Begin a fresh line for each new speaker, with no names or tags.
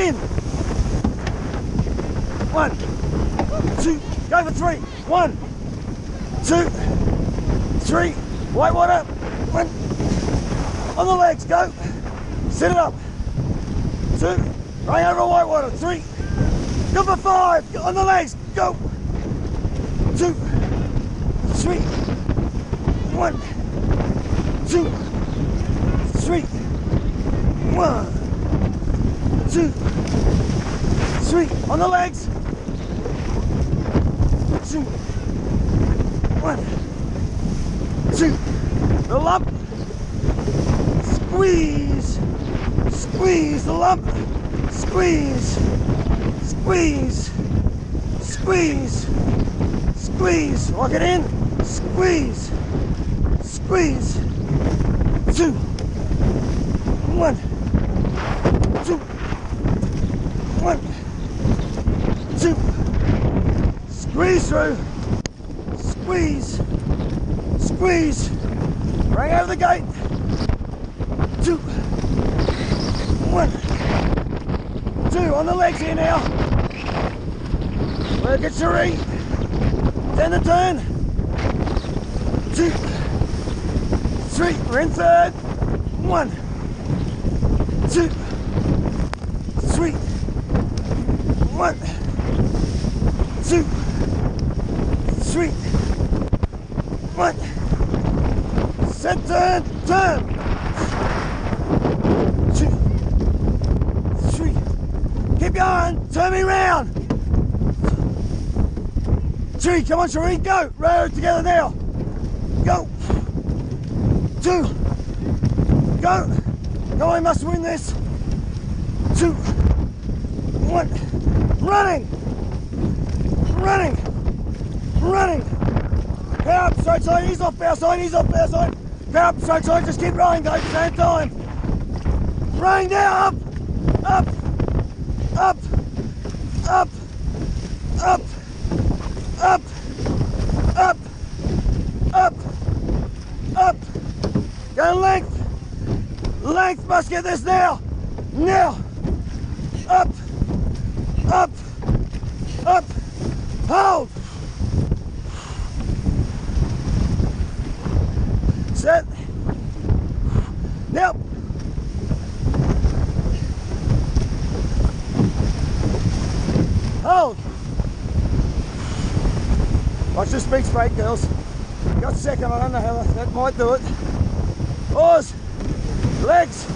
in. 1, 2, go for 3. 1, 2, 3. White water. 1. On the legs, go. Set it up. 2. Running over white water. 3. Go for 5. On the legs, go. 2, 3. 1, 2, 3. 1, 2, 3. On the legs. 2, 1, 2. The lump. Squeeze. Squeeze the lump. Squeeze. Squeeze. Squeeze. Squeeze. Lock it in. Squeeze. Squeeze. 2, 1, 2, 1, 2. Squeeze through. Squeeze. Squeeze. Bring over the gate. 2, 1, 2. On the legs here now. Work it, Cherie. Then the turn. 2, 3. We're in third. 1, 2, 3. 1, 2, 3. 1. Set turn. Turn. 2, 3. Keep going. Turn me round. 3. Come on, Cherie. Go. Row together now. Go. 2. Go. Go. I must win this. 2, 1. Running. Running. Running. Power up, straight side. Ease off, power side. Ease off, power side. Power up, straight side. Just keep rowing, guys. Same time. Rowing down. Up. Up. Up. Up. Up. Up. Up. Up. Go length. Length. Must get this now. Now. Up. Up. Up. Hold. Set. Now. Hold. Watch the speed straight, girls. Got second, I don't know how that might do it. Pause. Legs.